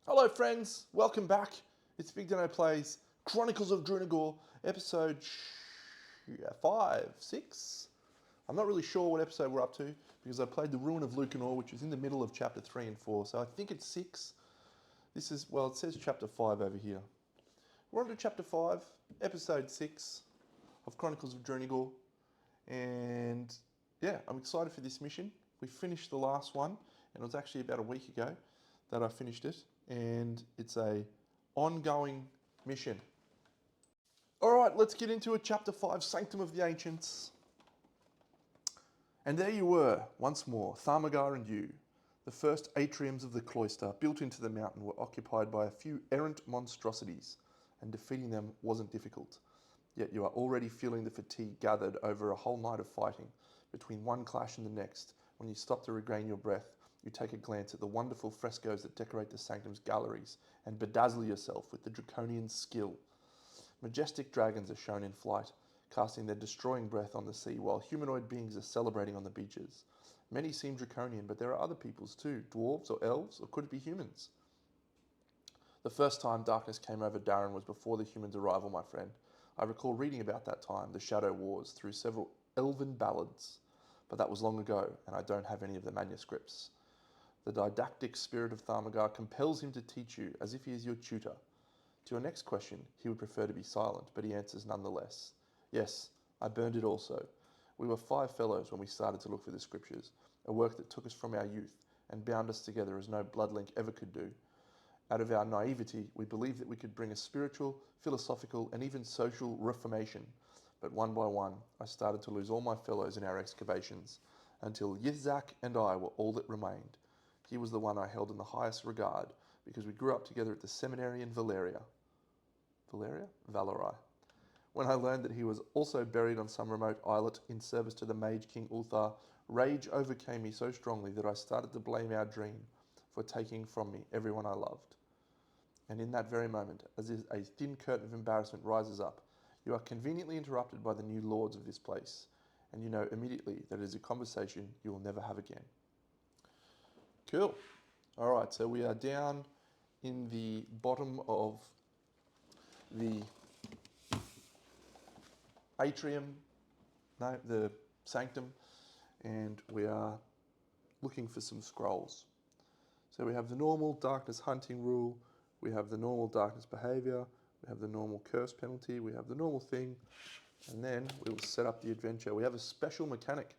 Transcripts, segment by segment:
Hello friends, welcome back. It's BigDenoPlays, Chronicles of Drunagor, episode 5, 6? I'm not really sure what episode we're up to because I played the Ruin of Lucanor, which is in the middle of chapter 3 and 4, so I think it's 6. This is, well, it says chapter 5 over here. We're on to chapter 5, episode 6 of Chronicles of Drunagor, and yeah, I'm excited for this mission. We finished the last one, and it was actually about a week ago that I finished it, and it's a ongoing mission. All right, let's get into it. Chapter 5, Sanctum of the Ancients. And there you were, once more, Thamagar and you. The first atriums of the cloister, built into the mountain, were occupied by a few errant monstrosities, and defeating them wasn't difficult. Yet you are already feeling the fatigue gathered over a whole night of fighting. Between one clash and the next, when you stop to regain your breath, you take a glance at the wonderful frescoes that decorate the sanctum's galleries and bedazzle yourself with the draconian skill. Majestic dragons are shown in flight, casting their destroying breath on the sea, while humanoid beings are celebrating on the beaches. Many seem draconian, but there are other peoples too, dwarves or elves, or could it be humans? The first time darkness came over Darren was before the humans' arrival, my friend. I recall reading about that time, the Shadow Wars, through several elven ballads. But that was long ago, and I don't have any of the manuscripts. The didactic spirit of Thamagar compels him to teach you as if he is your tutor. To your next question, he would prefer to be silent, but he answers nonetheless. Yes, I burned it also. We were 5 fellows when we started to look for the scriptures, a work that took us from our youth and bound us together as no blood link ever could do. Out of our naivety, we believed that we could bring a spiritual, philosophical, and even social reformation. But one by one, I started to lose all my fellows in our excavations, until Yizak and I were all that remained. He was the one I held in the highest regard, because we grew up together at the seminary in Valeria. Valeria? Valorai. When I learned that he was also buried on some remote islet in service to the mage King Ulthar, rage overcame me so strongly that I started to blame our dream for taking from me everyone I loved. And in that very moment, as a thin curtain of embarrassment rises up, you are conveniently interrupted by the new lords of this place, and you know immediately that it is a conversation you will never have again. Cool. All right, so we are down in the bottom of the atrium, no, the sanctum, and we are looking for some scrolls. So we have the normal darkness hunting rule, we have the normal darkness behavior, we have the normal curse penalty, we have the normal thing, and then we will set up the adventure. We have a special mechanic.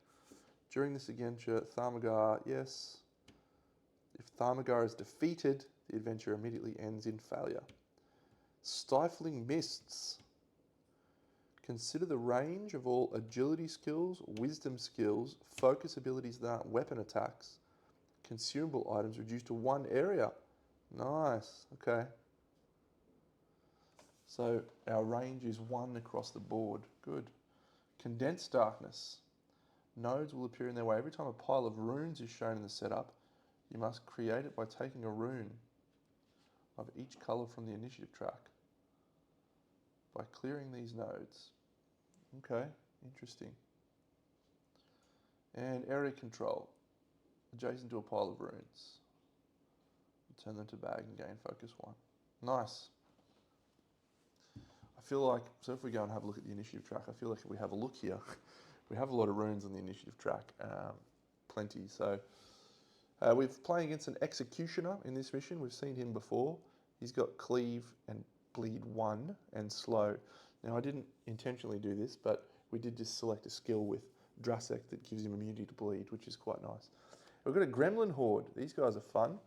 During this adventure, Thamagar, yes, if Thamagar is defeated, the adventure immediately ends in failure. Stifling mists. Consider the range of all agility skills, wisdom skills, focus abilities that aren't weapon attacks. Consumable items reduced to one area. Nice, okay. So our range is 1 across the board. Good. Condensed darkness. Nodes will appear in their way. Every time a pile of runes is shown in the setup, you must create it by taking a rune of each colour from the initiative track by clearing these nodes. Okay, interesting. And area control. Adjacent to a pile of runes. Turn them to bag and gain focus 1. Nice. I feel like, so if we go and have a look at the initiative track, I feel like if we have a look here, we have a lot of runes on the initiative track, plenty. So we're playing against an executioner in this mission. We've seen him before. He's got cleave and bleed 1 and slow. Now I didn't intentionally do this, but we did just select a skill with Drasek that gives him immunity to bleed, which is quite nice. We've got a gremlin horde. These guys are fun.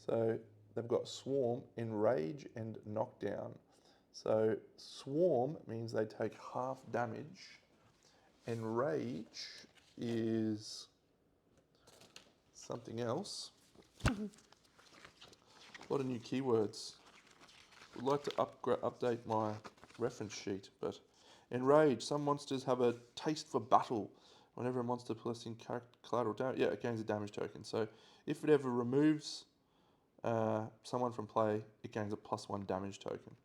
So they've got swarm, enrage, and knockdown. So swarm means they take half damage. Enrage is something else. A lot of new keywords. Would like to update my reference sheet, but enrage. Some monsters have a taste for battle. Whenever a monster possessing collateral damage, it gains a damage token. So if it ever removes someone from play, it gains a +1 damage token.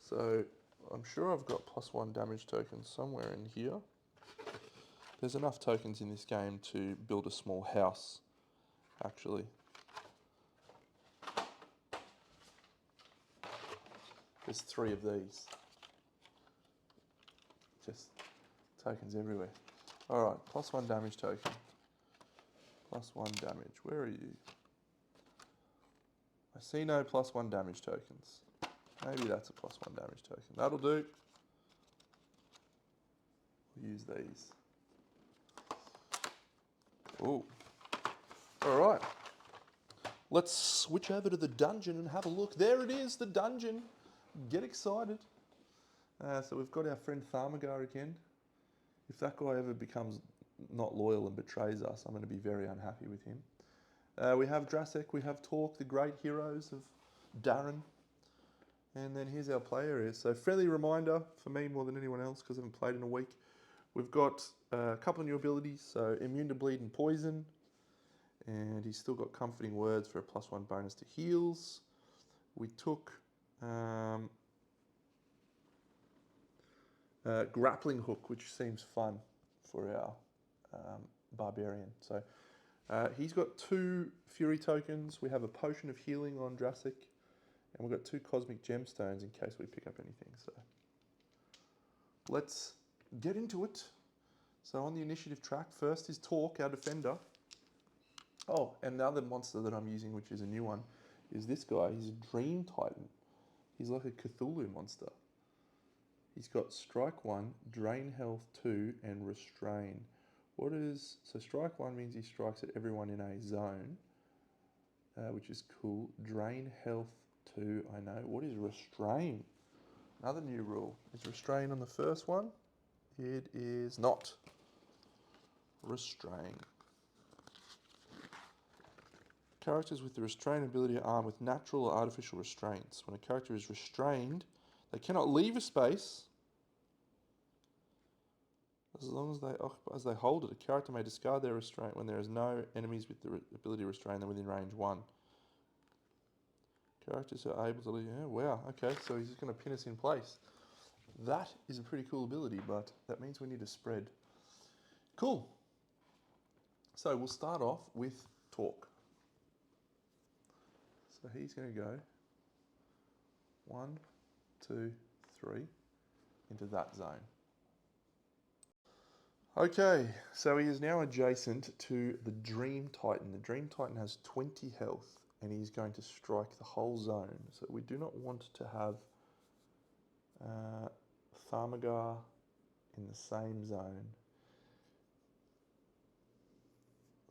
So I'm sure I've got +1 damage tokens somewhere in here. There's enough tokens in this game to build a small house, actually. There's 3 of these. Just tokens everywhere. Alright, +1 damage token. +1 damage. Where are you? I see no +1 damage tokens. Maybe that's a +1 damage token. That'll do. We'll use these. Ooh. Alright. Let's switch over to the dungeon and have a look. There it is, the dungeon. Get excited. So we've got our friend Thamagar again. If that guy ever becomes not loyal and betrays us, I'm going to be very unhappy with him. We have Drasek, we have Tork, the great heroes of Darren. And then here's our play areas. So friendly reminder for me more than anyone else because I haven't played in a week. We've got a couple of new abilities, so immune to bleed and poison. And he's still got comforting words for a +1 bonus to heals. We took grappling hook, which seems fun for our barbarian. So he's got 2 fury tokens. We have a potion of healing on Drasek, and we've got 2 cosmic gemstones in case we pick up anything. So let's get into it. So on the initiative track, first is Tork, our defender. Oh, and the other monster that I'm using, which is a new one, is this guy. He's a Dream Titan. He's like a Cthulhu monster. He's got Strike 1, Drain Health 2, and Restrain. So Strike 1 means he strikes at everyone in a zone, which is cool. Drain Health 2, I know. What is Restrain? Another new rule. Is Restrain on the first one? It is not. Restrain. Characters with the Restrain ability are armed with natural or artificial restraints. When a character is restrained, they cannot leave a space as long as they hold it. A character may discard their restraint when there is no enemies with the ability to restrain them within range 1. Characters who are able to leave... Oh, wow, okay, so he's just going to pin us in place. That is a pretty cool ability, but that means we need to spread. Cool. So we'll start off with Tork. So he's going to go 1, 2, 3 into that zone. Okay, so he is now adjacent to the Dream Titan. The Dream Titan has 20 health and he's going to strike the whole zone. So we do not want to have Thamagar in the same zone.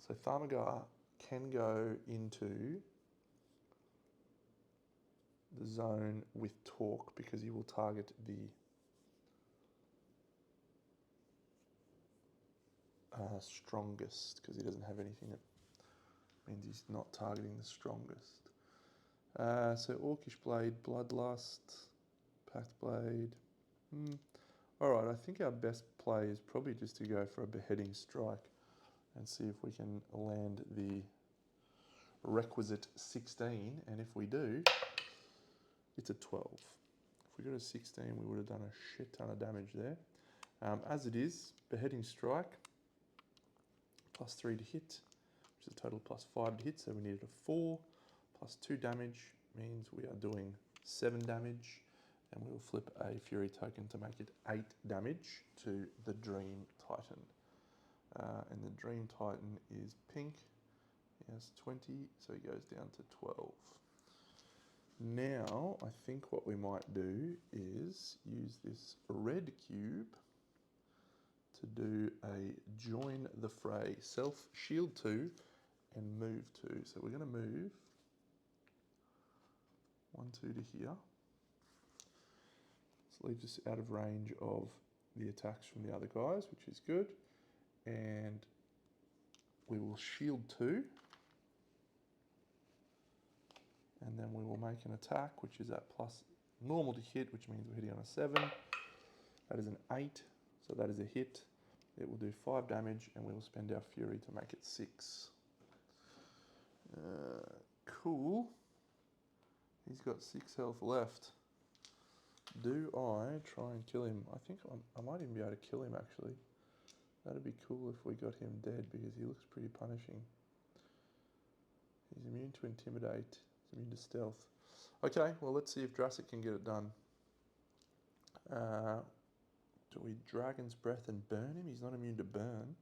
So Thamagar can go into the zone with Tork because he will target the strongest, because he doesn't have anything that means he's not targeting the strongest. So Orcish Blade, Bloodlust, Pact Blade. Alright, I think our best play is probably just to go for a Beheading Strike and see if we can land the requisite 16, and if we do, it's a 12. If we got a 16, we would have done a shit ton of damage there. As it is, Beheading Strike, +3 to hit, which is a total +5 to hit, so we needed a 4. +2 damage means we are doing 7 damage, and we will flip a Fury token to make it 8 damage to the Dream Titan. And the Dream Titan is pink. He has 20, so he goes down to 12. Now, I think what we might do is use this red cube to do a Join the Fray, self shield 2 and move 2. So we're going to move 1, 2 to here. This leaves us out of range of the attacks from the other guys, which is good. And we will shield 2. And then we will make an attack, which is at plus normal to hit, which means we're hitting on a 7. That is an 8, so that is a hit. It will do 5 damage, and we will spend our Fury to make it 6. Cool. He's got 6 health left. Do I try and kill him? I think I might even be able to kill him, actually. That'd be cool if we got him dead, because he looks pretty punishing. He's immune to Intimidate. He's immune to Stealth. Okay, well, let's see if Drasek can get it done. Do we Dragon's Breath and burn him? He's not immune to burn.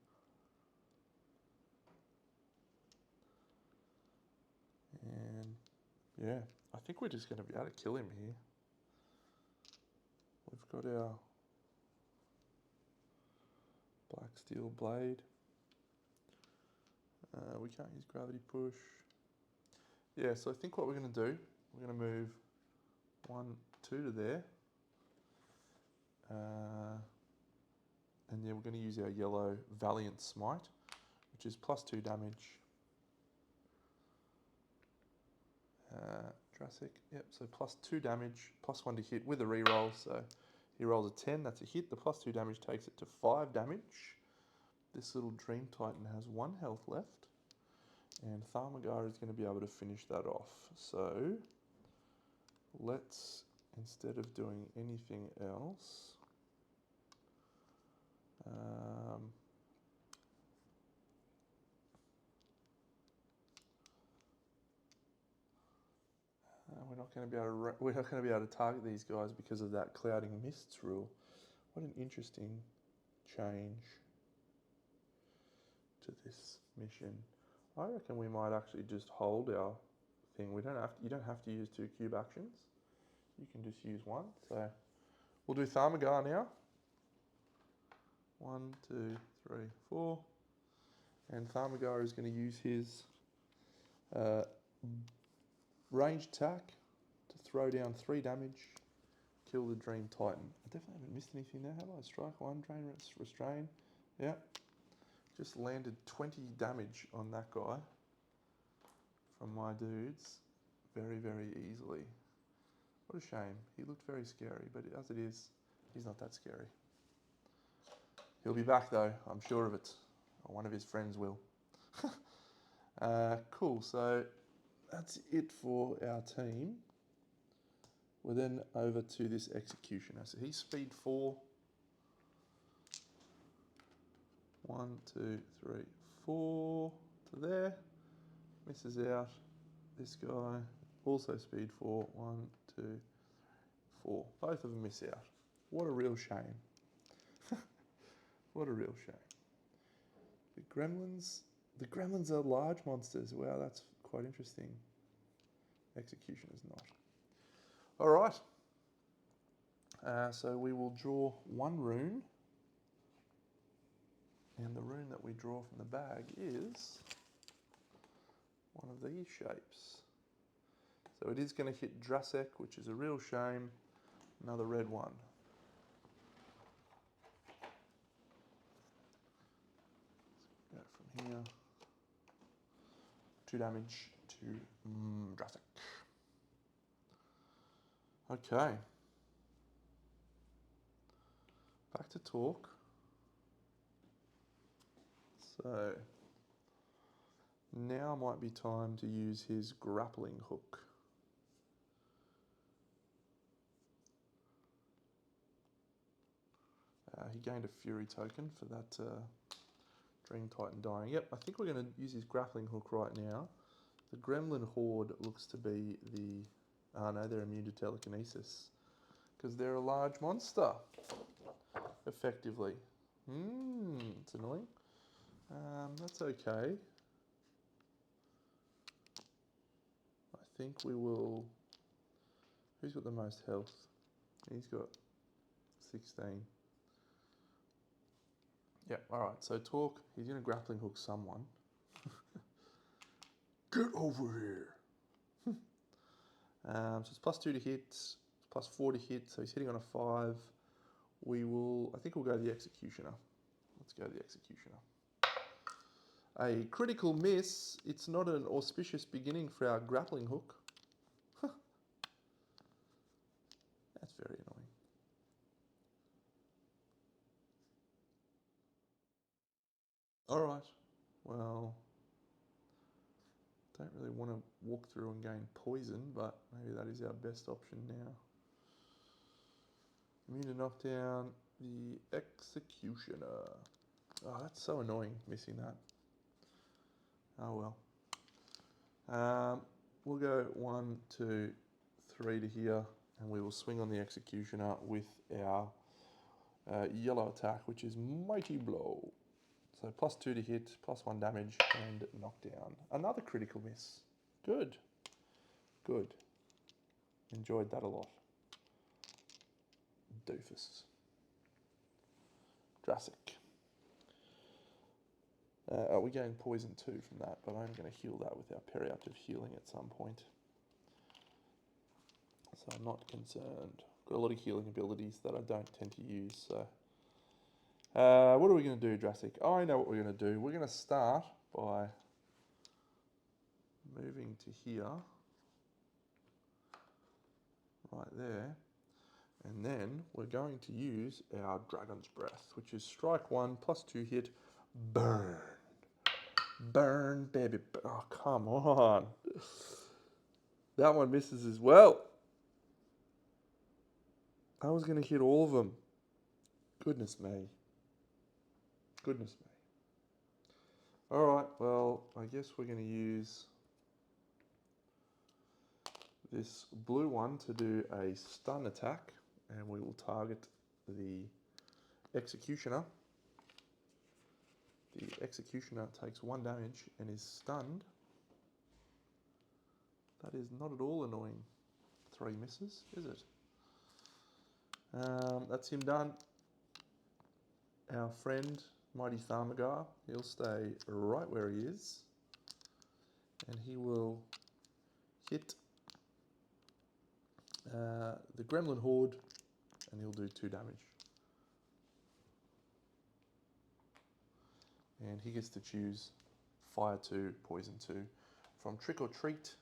And yeah, I think we're just going to be able to kill him here. We've got our Black Steel Blade. We can't use Gravity Push. Yeah, so I think what we're going to do, we're going to move 1, 2 to there. And yeah, we're going to use our yellow Valiant Smite, which is +2 damage. Drasek, yep, so +2 damage, +1 to hit with a reroll. So he rolls a 10, that's a hit. The +2 damage takes it to 5 damage. This little Dream Titan has 1 health left. And Thaumagar is going to be able to finish that off. So let's, instead of doing anything else, we're not going to be able to target these guys because of that Clouding Mists rule. What an interesting change to this mission. I reckon we might actually just hold our thing. You don't have to use 2 cube actions. You can just use 1. So we'll do Thaumagar now. 1, 2, 3, 4. And Thaumagar is going to use his ranged attack to throw down 3 damage, kill the Dream Titan. I definitely haven't missed anything there, have I? Strike 1, drain, restrain. Yeah. Just landed 20 damage on that guy from my dudes very, very easily. What a shame. He looked very scary, but as it is, he's not that scary. He'll be back though, I'm sure of it. Or one of his friends will. Cool, so that's it for our team. We're then over to this Executioner. So he's speed 4. 1, 2, 3, 4 to there. Misses out. This guy, also speed 4. 1, 2, 4. Both of them miss out. What a real shame. What a real shame. The gremlins are large monsters. Wow, that's quite interesting. Executioner's not. All right. So we will draw 1 rune. And the rune that we draw from the bag is one of these shapes. So it is going to hit Drasek, which is a real shame. Another red one. Go from here. 2 damage to Drasek. Okay. Back to Tork. So now might be time to use his grappling hook. He gained a Fury token for that Dream Titan dying. Yep, I think we're going to use his grappling hook right now. The Gremlin Horde looks to be the... Oh no, they're immune to telekinesis. Because they're a large monster, effectively. It's annoying. That's okay. I think we will... Who's got the most health? He's got 16. Yep, alright, so Tork, he's going to grappling hook someone. Get over here! So it's +2 to hit, it's +4 to hit, so he's hitting on a 5. I think we'll go the Executioner. Let's go the Executioner. A critical miss. It's not an auspicious beginning for our grappling hook. That's very annoying. Alright, well, don't really want to walk through and gain poison, but maybe that is our best option now. Immune to knockdown, the Executioner. Oh, that's so annoying, missing that. Oh well. We'll go 1, 2, 3 to here. And we will swing on the Executioner with our yellow attack, which is Mighty Blow. So +2 to hit, +1 damage, and knockdown. Another critical miss. Good. Good. Enjoyed that a lot. Doofus. Drasek. We gain poison 2 from that, but I'm going to heal that with our periaptive healing at some point. So I'm not concerned. Got a lot of healing abilities that I don't tend to use, so... what are we going to do, Drasek? Oh, I know what we're going to do. We're going to start by moving to here. Right there. And then we're going to use our Dragon's Breath, which is strike 1, +2 hit, burn. Burn, baby. Oh, come on. That one misses as well. I was going to hit all of them. Goodness me. Goodness me. Alright, well, I guess we're going to use this blue one to do a stun attack, and we will target the Executioner. The Executioner takes 1 damage and is stunned. That is not at all annoying. 3 misses, is it? That's him done. Our friend, Mighty Thamagar, he'll stay right where he is. And he will hit the Gremlin Horde, and he'll do 2 damage. And he gets to choose Fire 2, Poison 2. From Trick or Treat.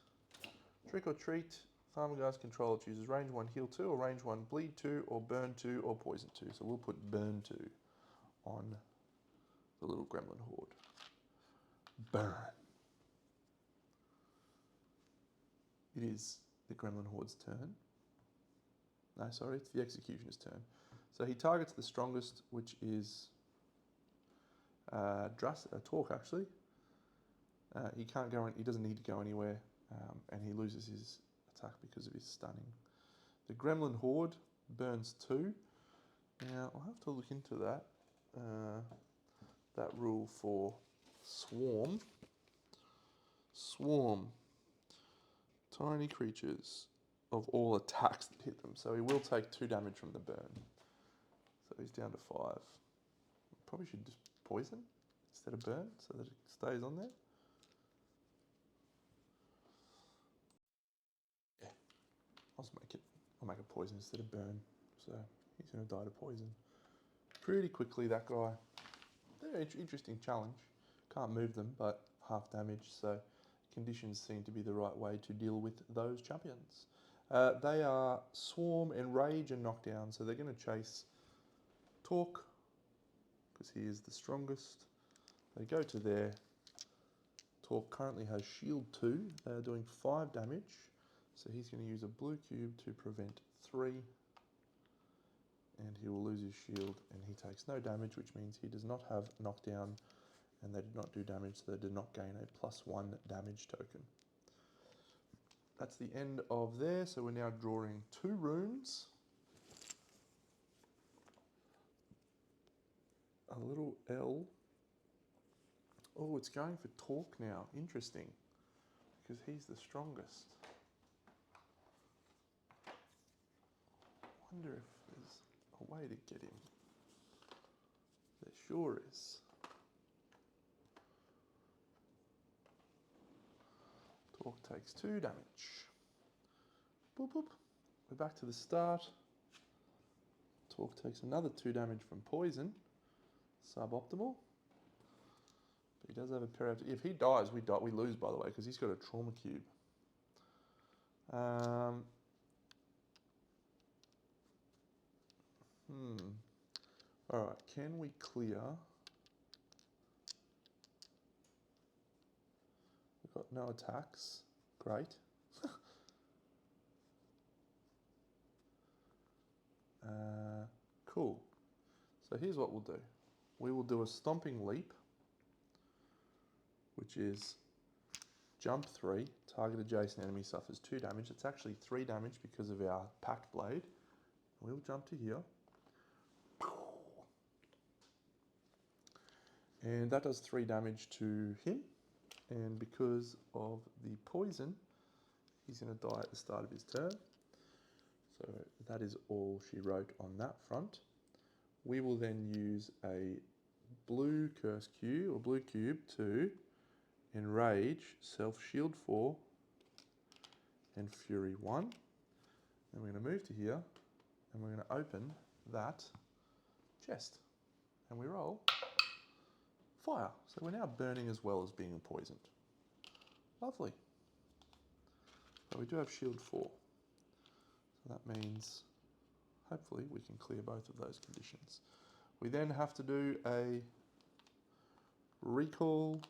Trick or Treat, Thamagar's controller chooses range 1, heal 2, or range 1, bleed 2, or burn 2, or poison 2. So we'll put burn 2 on the little Gremlin Horde. Burn. It is the Gremlin Horde's turn. No, sorry, it's the Executioner's turn. So he targets the strongest, which is Tork, actually. He can't go. He doesn't need to go anywhere, and he loses his attack because of his stunning. The Gremlin Horde burns 2. Now I'll have to look into that. That rule for Swarm. Swarm. Tiny creatures of all attacks that hit them. So he will take 2 damage from the burn. So he's down to 5. Probably should just poison instead of burn so that it stays on there. Yeah, I'll make it poison instead of burn. So he's going to die to poison pretty quickly, that guy. Very interesting challenge. Can't move them, but half damage, so conditions seem to be the right way to deal with those champions. They are Swarm, Enrage, and Knockdown, so they're going to chase Tork, because he is the strongest. They go to there. Tork currently has Shield 2. They are doing 5 damage, so he's going to use a blue cube to prevent 3. And he will lose his shield, and he takes no damage, which means he does not have knockdown, and they did not do damage, so they did not gain a +1 damage token. That's the end of there, so we're now drawing 2 runes. A little L. Oh, it's going for Tork now. Interesting, because he's the strongest. I wonder if there's a way to get him. There sure is. Tork takes 2 damage. Boop, boop. We're back to the start. Tork takes another 2 damage from poison. Suboptimal. But he does have a periaptive. If he dies, we lose, by the way, because he's got a trauma cube. Alright, can we clear? We've got no attacks. Great. Cool. So here's what we'll do. We will do a Stomping Leap, which is Jump 3, target adjacent enemy suffers 2 damage. It's actually 3 damage because of our packed blade. We'll jump to here. And that does 3 damage to him. And because of the poison, he's going to die at the start of his turn. So that is all she wrote on that front. We will then use a blue curse cube, or blue cube, to enrage, self-shield 4, and fury 1. And we're going to move to here, and we're going to open that chest. And we roll fire. So we're now burning as well as being poisoned. Lovely. But we do have shield 4. So that means hopefully we can clear both of those conditions. We then have to do a recall.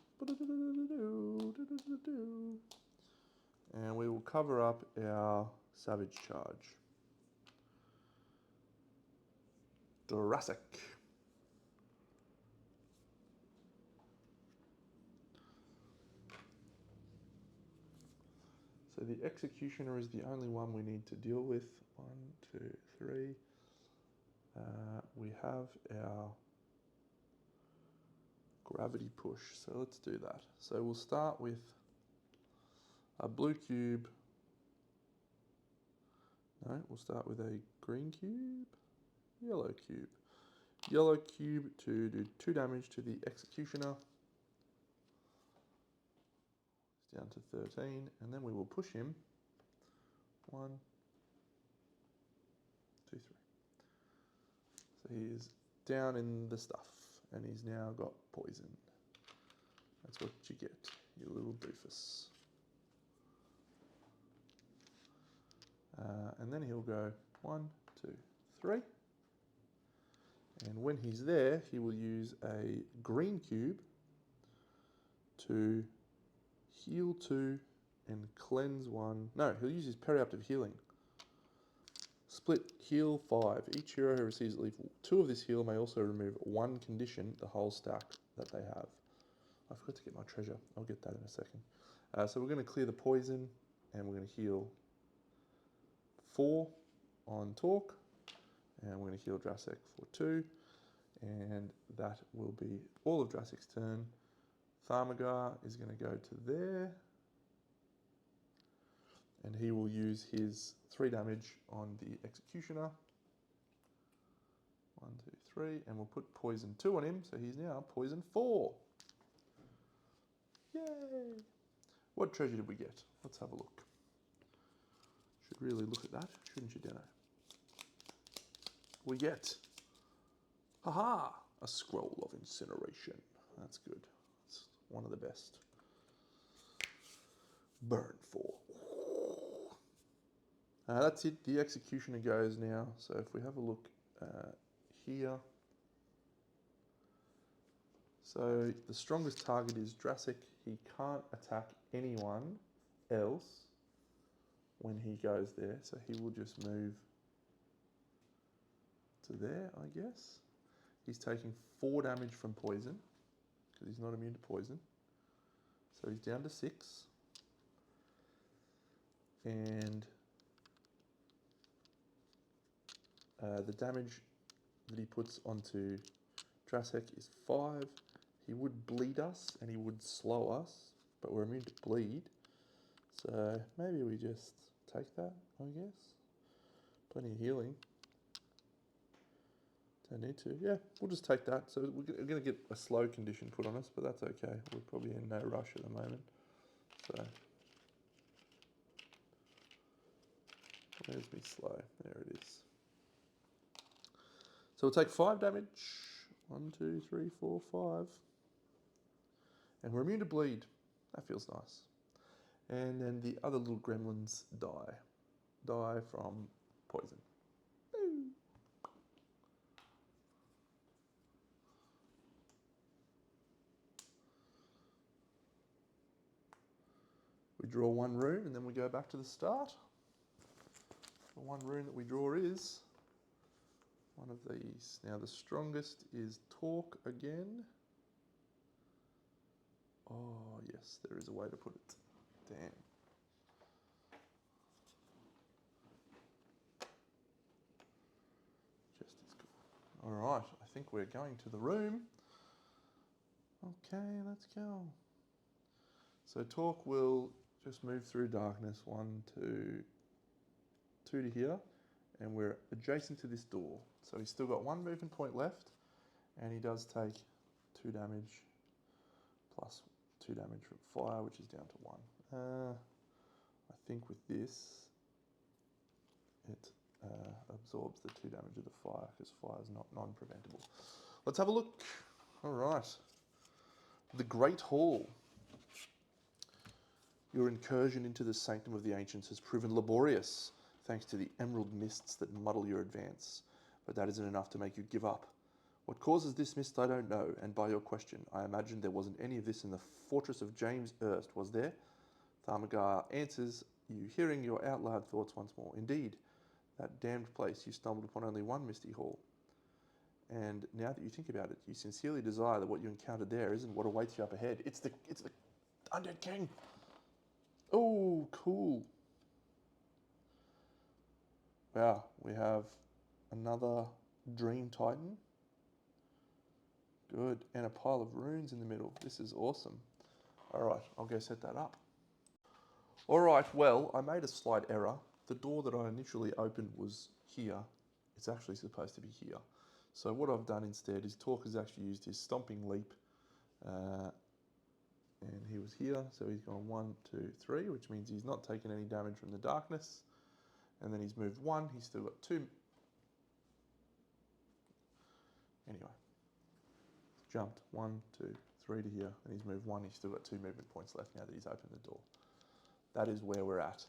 And we will cover up our savage charge. Drasek. So the executioner is the only one we need to deal with. 1, 2, 3. We have our gravity push, so let's do that. So we'll start with a blue cube. No, we'll start with a green cube, yellow cube. Yellow cube to do 2 damage to the executioner. It's down to 13, and then we will push him. 1, 2, 3. So he is down in the stuff, and he's now got poison. That's what you get, you little doofus. And then he'll go 1, 2, 3. And when he's there, he will use a green cube to heal 2 and cleanse 1. No, he'll use his periaptive healing. Split heal 5. Each hero who receives at least 2 of this heal may also remove 1 condition, the whole stack that they have. I forgot to get my treasure. I'll get that in a second. So we're going to clear the poison, and we're going to heal 4 on Tork, and we're going to heal Drasek for 2, and that will be all of Drasek's turn. Thamagar is going to go to there, and he will use his 3 damage on the executioner. 1, 2, 3, and we'll put poison 2 on him, so he's now poison 4. Yay! What treasure did we get? Let's have a look. Should really look at that, shouldn't you, Deno? We get, haha, a scroll of incineration. That's good. It's one of the best. Burn 4. That's it. The executioner goes now. So if we have a look here. So the strongest target is Drasek. He can't attack anyone else when he goes there. So he will just move to there, I guess. He's taking 4 damage from poison because he's not immune to poison. So he's down to 6. And the damage that he puts onto Drasek is 5. He would bleed us and he would slow us, but we're immune to bleed. So maybe we just take that, I guess. Plenty of healing. Don't need to. Yeah, we'll just take that. So we're going to get a slow condition put on us, but that's okay. We're probably in no rush at the moment. So where's me slow? There it is. So we'll take 5 damage. 1, 2, 3, 4, 5. And we're immune to bleed. That feels nice. And then the other little gremlins die. Die from poison. We draw 1 rune and then we go back to the start. The 1 rune that we draw is one of these. Now the strongest is Tork again. Oh yes, there is a way to put it. Damn. Just as good. All right, I think we're going to the room. Okay, let's go. So Tork will just move through darkness. 1, 2, 2 to here. And we're adjacent to this door. So he's still got 1 movement point left. And he does take 2 damage plus 2 damage from fire, which is down to 1. I think with this, it absorbs the 2 damage of the fire because fire is not non-preventable. Let's have a look. All right. The Great Hall. Your incursion into the Sanctum of the Ancients has proven laborious, thanks to the emerald mists that muddle your advance. But that isn't enough to make you give up. What causes this mist I don't know, and by your question, I imagine there wasn't any of this in the fortress of James Erst, was there? Thamagar answers you, hearing your out loud thoughts once more. Indeed, that damned place you stumbled upon only one misty hall. And now that you think about it, you sincerely desire that what you encountered there isn't what awaits you up ahead. It's the Undead King. Oh, cool. Wow, we have another Dream Titan. Good, and a pile of runes in the middle. This is awesome. All right, I'll go set that up. All right, well, I made a slight error. The door that I initially opened was here. It's actually supposed to be here. So what I've done instead is Tork has actually used his Stomping Leap. And he was here, so he's gone 1, 2, 3, which means he's not taken any damage from the darkness. And then he's moved 1, he's still got 2. Anyway, jumped 1, 2, 3 to here, and he's moved 1, he's still got 2 movement points left now that he's opened the door. That is where we're at.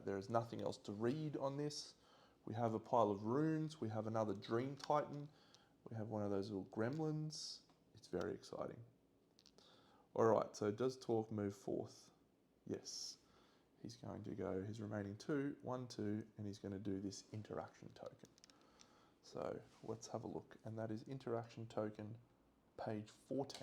There is nothing else to read on this. We have a pile of runes, we have another Dream Titan, we have one of those little gremlins. It's very exciting. All right, so does Tork move forth? Yes. He's going to go his remaining 2, 1, 2, and he's going to do this interaction token. So let's have a look, and that is interaction token, page 14.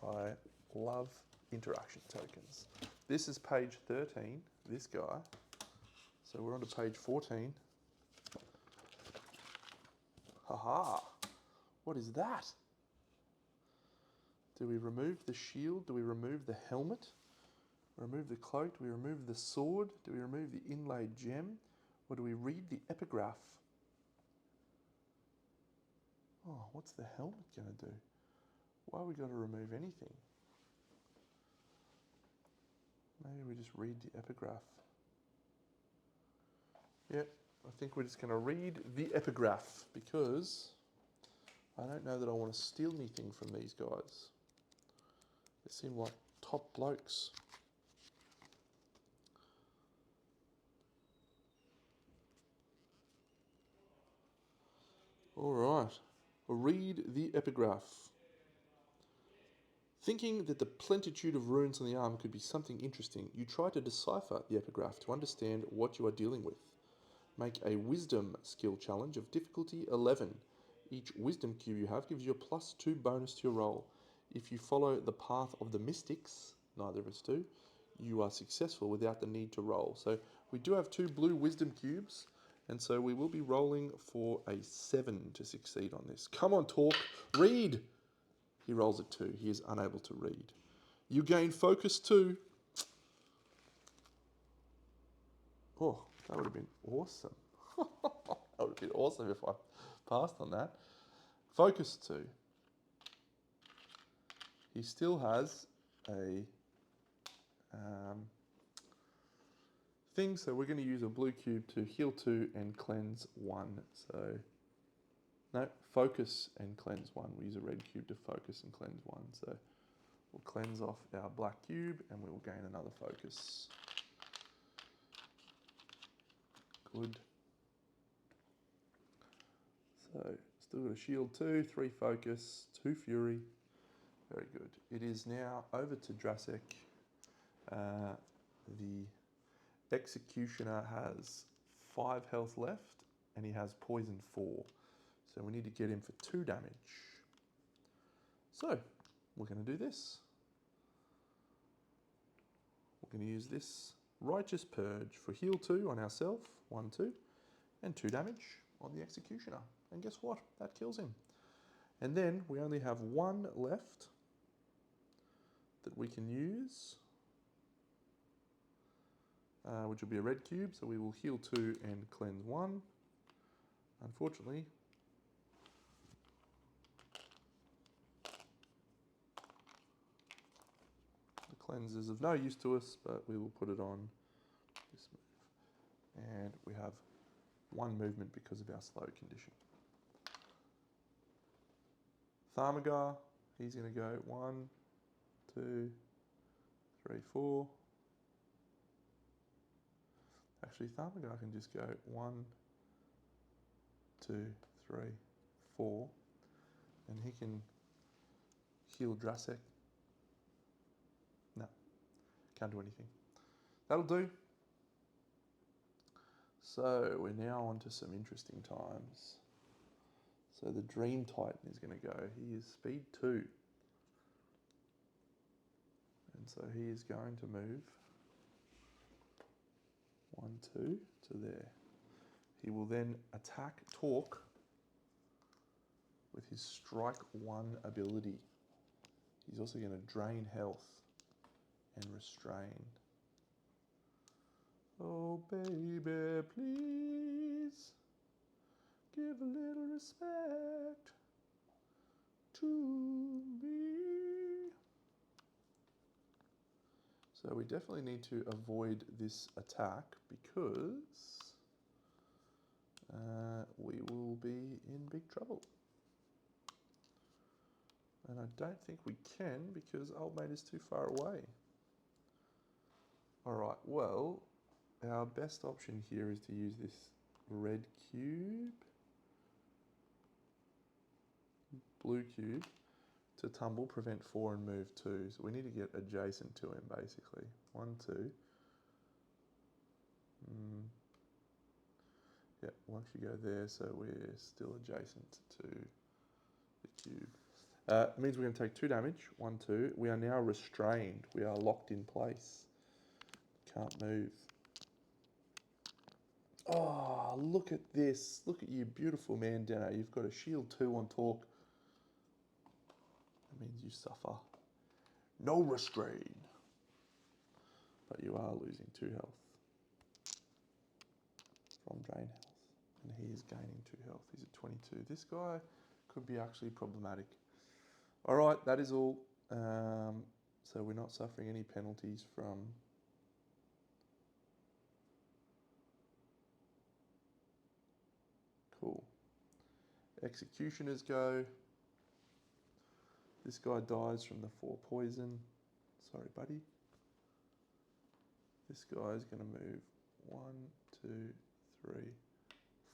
I love interaction tokens. This is page 13, this guy. So we're on to page 14. Haha, what is that? Do we remove the shield? Do we remove the helmet? Remove the cloak? Do we remove the sword? Do we remove the inlaid gem? Or do we read the epigraph? Oh, what's the helmet going to do? Why have we got to remove anything? Maybe we just read the epigraph. Yep, I think we're just going to read the epigraph because I don't know that I want to steal anything from these guys. They seem like top blokes. All right, we'll read the epigraph. Thinking that the plentitude of runes on the arm could be something interesting, you try to decipher the epigraph to understand what you are dealing with. Make a wisdom skill challenge of difficulty 11. Each wisdom cube you have gives you a +2 bonus to your roll. If you follow the path of the mystics, neither of us do, you are successful without the need to roll. So we do have 2 blue wisdom cubes, and so we will be rolling for a 7 to succeed on this. Come on, Tork, read! He rolls a 2. He is unable to read. You gain focus 2. Oh, that would have been awesome. That would have been awesome if I passed on that. Focus 2. He still has a thing, so we're going to use a blue cube to heal 2 and cleanse 1. So, no, focus and cleanse 1. We'll use a red cube to focus and cleanse 1. So we'll cleanse off our black cube and we will gain another focus. Good. So still got a shield 2, 3 focus, 2 fury. Very good. It is now over to Drasek. The executioner has 5 health left and he has poison 4. So we need to get him for 2 damage. So we're going to do this. we're going to use this Righteous Purge for heal 2 on ourselves, 1, 2, and 2 damage on the Executioner. And guess what? That kills him. And then we only have 1 left that we can use, which will be a red cube, so we will heal 2 and cleanse 1. Unfortunately, the cleanse is of no use to us, but we will put it on this move. And we have 1 movement because of our slow condition. Thaumagar, he's going to go 1, 2, 3, 4. Actually, Thaumagar can just go 1, 2, 3, 4, and he can heal Drasek. No, can't do anything. That'll do. So we're now on to some interesting times. So the Dream Titan is going to go. He is speed 2. And so he is going to move 1, 2 to there. He will then attack Tork with his Strike 1 ability. He's also going to drain health and restrain. Oh baby, please give a little respect to me. So we definitely need to avoid this attack because we will be in big trouble. And I don't think we can because old mate is too far away. Alright, well, our best option here is to use this red cube, blue cube, to tumble, prevent 4 and move 2. So we need to get adjacent to him basically. 1, 2. Yeah, once you go there, so we're still adjacent to the cube. It means we're going to take 2 damage, 1, 2. We are now restrained. We are locked in place. Can't move. Oh, look at this. Look at you, beautiful man, Deno. You've got a shield 2 on Tork. That means you suffer no restrain. But you are losing 2 health from drain health. And he is gaining 2 health. He's at 22. This guy could be actually problematic. Alright, that is all. So we're not suffering any penalties from cool. Executioners go. This guy dies from the 4 poison. Sorry, buddy. This guy is going to move 1, 2, 3,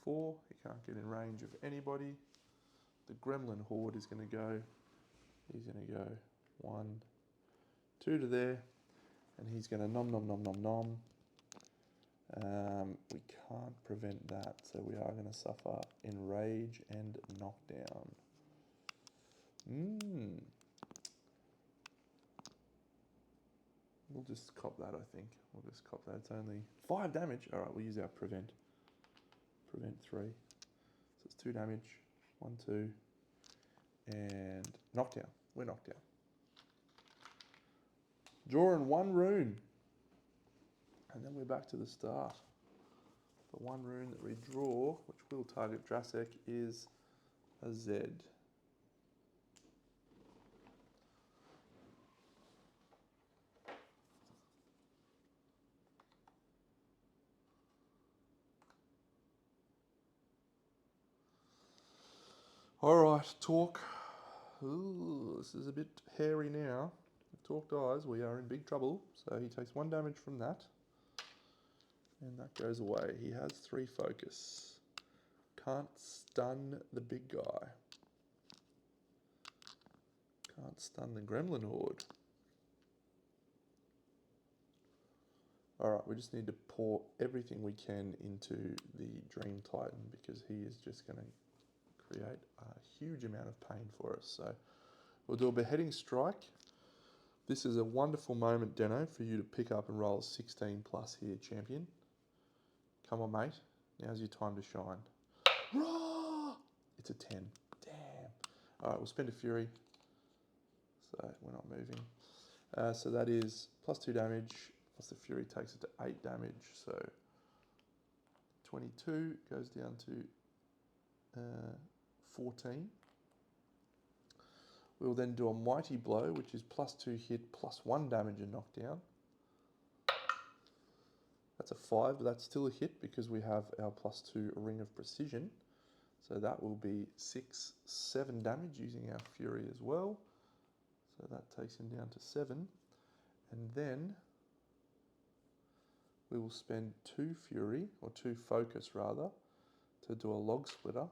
4. He can't get in range of anybody. The Gremlin Horde is going to go. He's going to go 1, 2 to there. And he's going to nom nom nom nom nom. We can't prevent that, so we are going to suffer enrage and knockdown. We'll just cop that, I think. We'll just cop that. It's only 5 damage. All right, we'll use our prevent. Prevent 3. So it's 2 damage. 1, 2. And knockdown. We're knocked down. Drawing 1 rune. And then we're back to the start. The 1 rune that we draw, which will target Drasek, is a Z. Alright, Tork. Ooh, this is a bit hairy now. If Tork dies, we are in big trouble. So he takes 1 damage from that. And that goes away. He has 3 focus. Can't stun the big guy. Can't stun the Gremlin Horde. Alright, we just need to pour everything we can into the Dream Titan because he is just going to create a huge amount of pain for us. So we'll do a beheading strike This is a wonderful moment, Deno, for you to pick up and roll 16 plus here, champion. Come on, mate. Now's your time to shine. It's a 10. Damn. All right, we'll spend a fury. So we're not moving. So that is plus 2 damage, plus the fury takes it to 8 damage. So 22 goes down to 14. We'll then do a mighty blow, which is plus 2 hit, plus 1 damage and knockdown. That's a 5, but that's still a hit because we have our plus 2 ring of precision. So that will be 6, 7 damage using our fury as well. So that takes him down to 7. And then we will spend 2 fury, or 2 focus rather, to do a log splitter,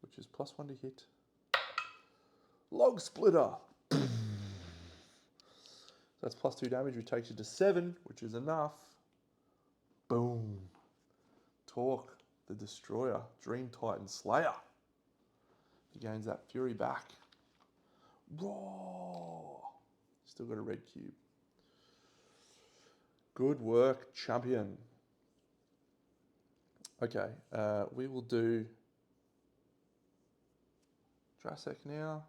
which is plus 1 to hit. Log splitter! That's plus 2 damage, which takes you to 7, which is enough. Boom. Tork, the Destroyer, Dream Titan Slayer. He gains that fury back. Raw. Still got a red cube. Good work, champion. Okay, we will do Drasek now.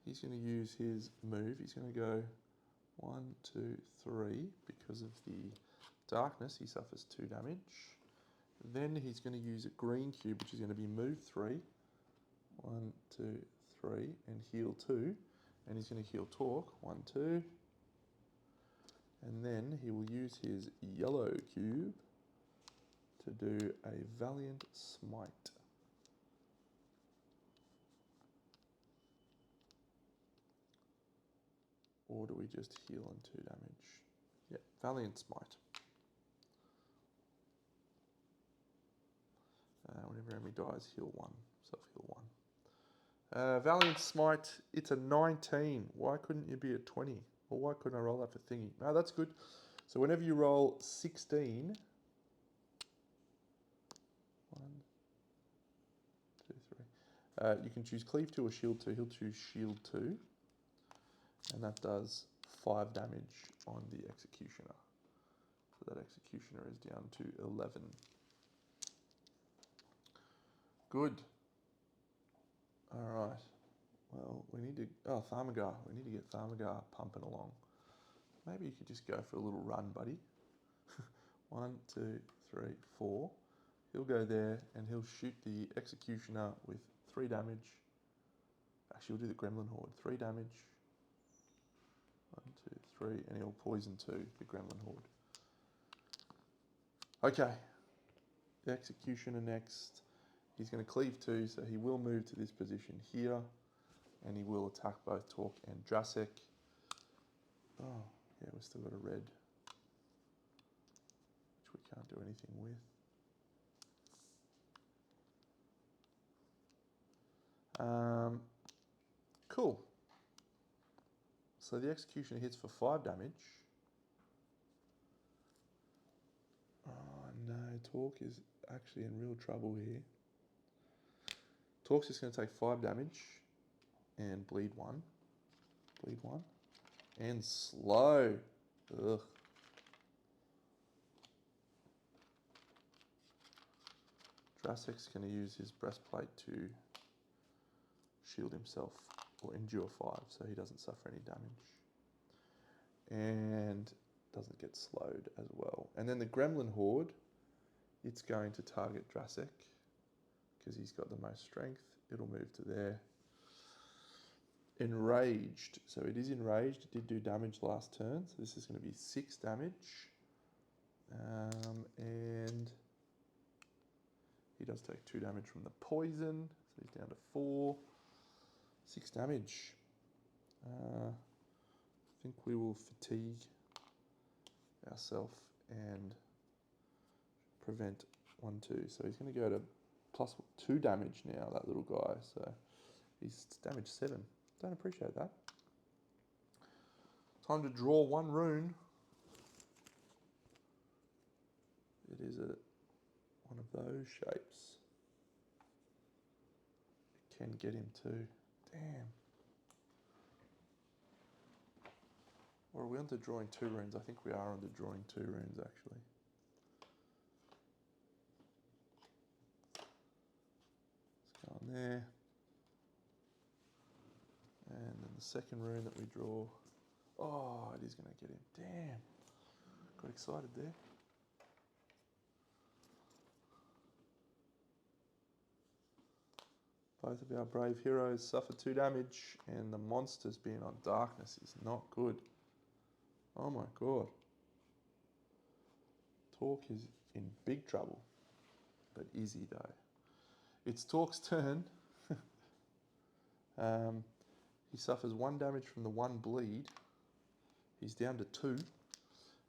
He's going to use his move. He's going to go 1, 2, 3. Because of the darkness, he suffers 2 damage. Then he's going to use a green cube, which is going to be move 3. 1, 2, 3, and heal 2. And he's going to heal Tork. 1, 2. And then he will use his yellow cube to do a Valiant Smite. Or do we just heal on 2 damage? Yeah, Valiant Smite. Whenever enemy dies, heal 1. Self-heal 1. Valiant Smite, it's a 19. Why couldn't you be a 20? Or why couldn't I roll that for thingy? No, that's good. So whenever you roll 16... 1, 2, 3. You can choose Cleave 2 or Shield 2. He'll choose Shield 2. And that does 5 damage on the Executioner. So that Executioner is down to 11. Good. All right. Well, we need to... Oh, Thamagar. We need to get Thamagar pumping along. Maybe you could just go for a little run, buddy. 1, 2, 3, 4. He'll go there and he'll shoot the Executioner with 3 damage. Actually, we'll do the Gremlin Horde. 3 damage. 1, 2, 3. And he'll poison 2, the Gremlin Horde. Okay. The Executioner next. He's going to cleave 2, so he will move to this position here. And he will attack both Tork and Drasek. Oh, yeah, we've still got a red, which we can't do anything with. Cool. So the Executioner hits for 5 damage. Oh no, Tork is actually in real trouble here. Tork's just going to take 5 damage and bleed 1. Bleed 1. And slow. Ugh. Drasek's going to use his breastplate to shield himself or endure 5 so he doesn't suffer any damage. And doesn't get slowed as well. And then the Gremlin Horde, it's going to target Drasek because he's got the most strength. It'll move to there. Enraged. So it is enraged. It did do damage last turn. So this is going to be 6 damage. And he does take 2 damage from the poison. So he's down to 4. 6 damage. I think we will fatigue ourselves and prevent 1, 2. So he's going to go to plus 2 damage now, that little guy. So he's damage 7. Don't appreciate that. Time to draw 1 rune. It is one of those shapes. It can get him too. Damn. Or are we on to drawing 2 runes? I think we are on to drawing 2 runes, actually. Let's go on there. And then the second rune that we draw. Oh, it is going to get him. Damn. Got excited there. Both of our brave heroes suffer 2 damage, and the monsters being on darkness is not good. Oh my god. Tork is in big trouble. But is he though? It's Tork's turn. He suffers 1 damage from the 1 bleed. He's down to 2.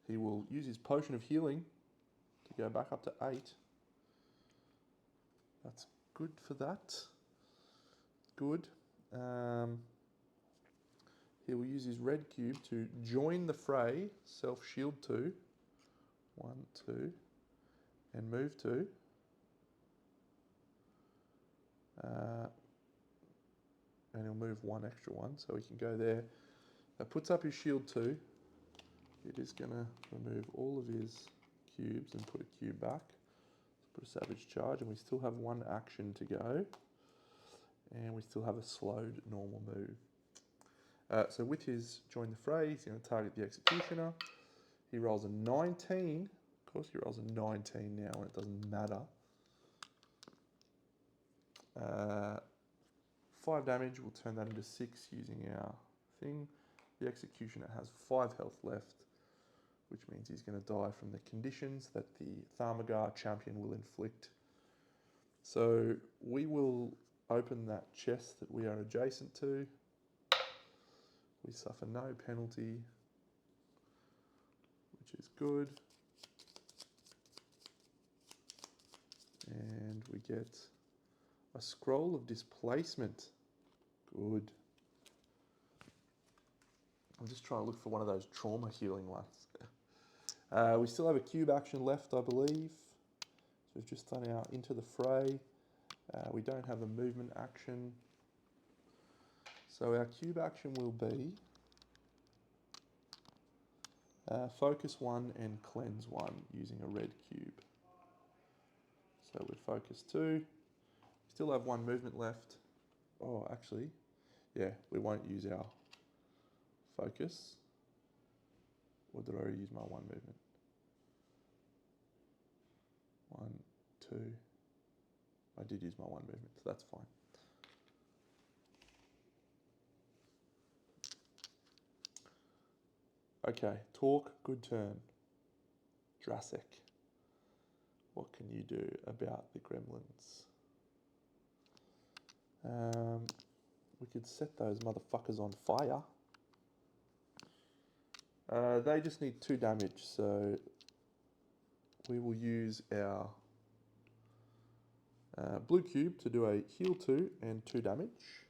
He will use his potion of healing to go back up to 8. That's good for that. Good. He will use his red cube to join the fray, self-shield 2. 1, 2. And move 2. And he'll move 1 extra 1, so he can go there. That puts up his shield 2. It is going to remove all of his cubes and put a cube back. Let's put a savage charge, and we still have 1 action to go. And we still have a slowed normal move. So with his join the fray, he's going to target the executioner. He rolls a 19. Of course he rolls a 19 now, and it doesn't matter. 5 damage, we'll turn that into 6 using our thing. The executioner has 5 health left, which means he's going to die from the conditions that the Thamagar champion will inflict. So we will open that chest that we are adjacent to. We suffer no penalty, which is good. And we get a scroll of displacement. Good. I'm just trying to look for one of those trauma healing ones. We still have a cube action left, I believe. So we've just done our into the fray. We don't have a movement action. So our cube action will be focus 1 and cleanse 1 using a red cube. So we'd focus 2. Still have 1 movement left. Oh, actually, yeah, we won't use our focus. Or did I already use my 1 movement? 1, 2. I did use my 1 movement, so that's fine. Okay, Tork, good turn. Drasek, what can you do about the gremlins? We could set those motherfuckers on fire. They just need 2 damage, so we will use our blue cube to do a heal 2 and 2 damage.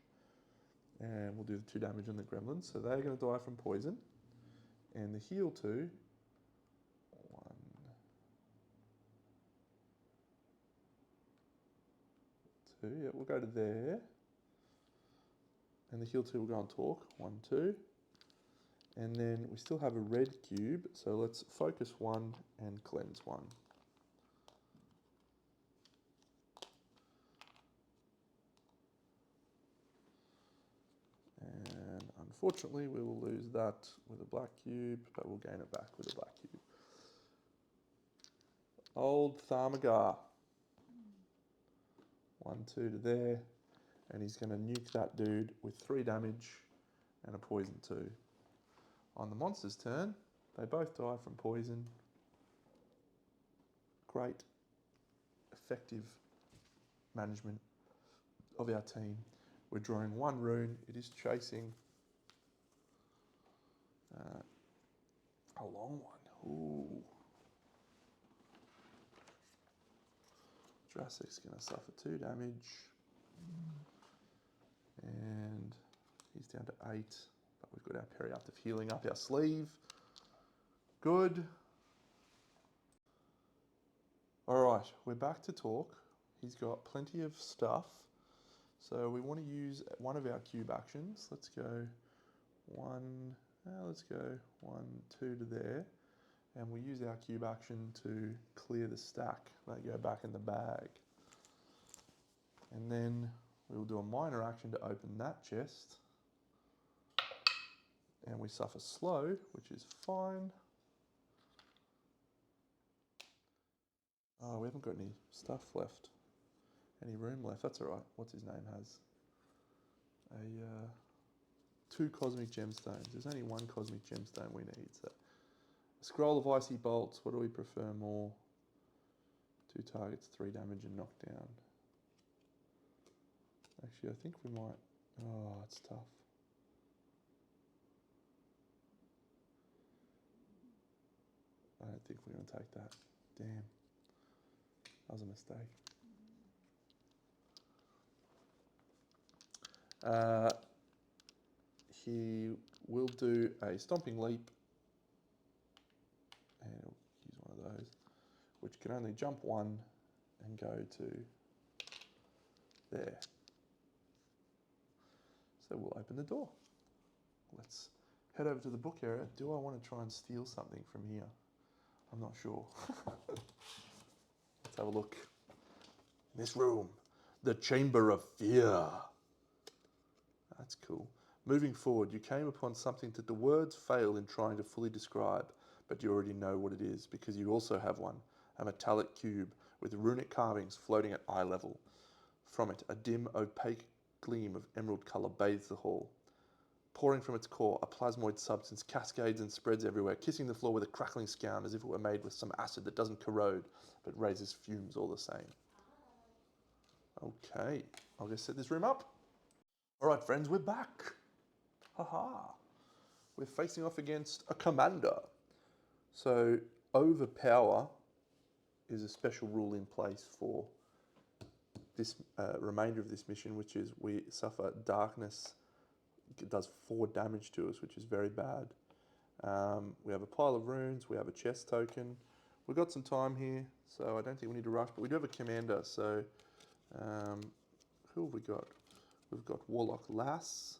And we'll do the 2 damage on the gremlins, so they're going to die from poison. And the heal 2, 1, 2, yeah, we'll go to there. And the heal 2 will go on Tork, 1, 2. And then we still have a red cube, so let's focus 1 and cleanse 1. And unfortunately we will lose that with a black cube, but we'll gain it back with a black cube. Old Thamagar. 1, 2 to there. And he's going to nuke that dude with 3 damage and a poison 2. On the monster's turn, they both die from poison. Great, effective management of our team. We're drawing 1 rune. It is chasing a long one. Ooh. Drasek's going to suffer 2 damage. And he's down to 8. But we've got our periaptive healing up our sleeve. Good. Alright, we're back to Tork. He's got plenty of stuff. So we want to use one of our cube actions. Let's go 1, Let's go 1, 2 to there. And we use our cube action to clear the stack. They go back in the bag. And then we'll do a minor action to open that chest. And we suffer slow, which is fine. Oh, we haven't got any stuff left. Any room left. That's all right. What's his name has? 2 cosmic gemstones. There's only 1 cosmic gemstone we need. So, a scroll of icy bolts. What do we prefer more? 2 targets, 3 damage and knockdown. Actually, I think we might... Oh, it's tough. I don't think we're going to take that. Damn. That was a mistake. He will do a stomping leap. And he'll use one of those, which can only jump 1 and go to there. So we'll open the door. Let's head over to the book area. Do I want to try and steal something from here? I'm not sure. Let's have a look. This room, the Chamber of Fear. That's cool. Moving forward, you came upon something that the words fail in trying to fully describe, but you already know what it is because you also have one, a metallic cube with runic carvings floating at eye level. From it, a dim, opaque gleam of emerald colour bathes the hall. Pouring from its core, a plasmoid substance cascades and spreads everywhere, kissing the floor with a crackling sound as if it were made with some acid that doesn't corrode, but raises fumes all the same. Okay, I'll just set this room up. All right, friends, we're back. Haha. We're facing off against a commander. So, overpower is a special rule in place for this remainder of this mission, which is we suffer darkness. It does 4 damage to us, which is very bad. We have a pile of runes. We have a chest token. We've got some time here, so I don't think we need to rush. But we do have a commander, so who have we got? We've got Warlock Lass.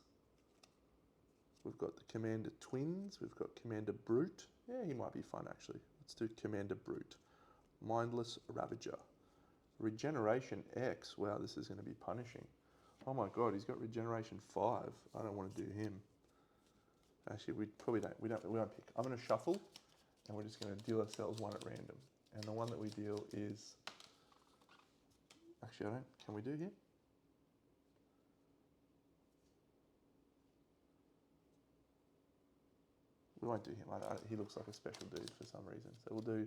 We've got the Commander Twins. We've got Commander Brute. Yeah, he might be fun, actually. Let's do Commander Brute. Mindless Ravager. Regeneration X. Wow, this is going to be punishing. Oh my god, he's got Regeneration 5. I don't want to do him. Actually, we probably don't. We won't pick. I'm going to shuffle, and we're just going to deal ourselves one at random. And the one that we deal is... Actually, I don't... Can we do him? We won't do him. He looks like a special dude for some reason. So we'll do...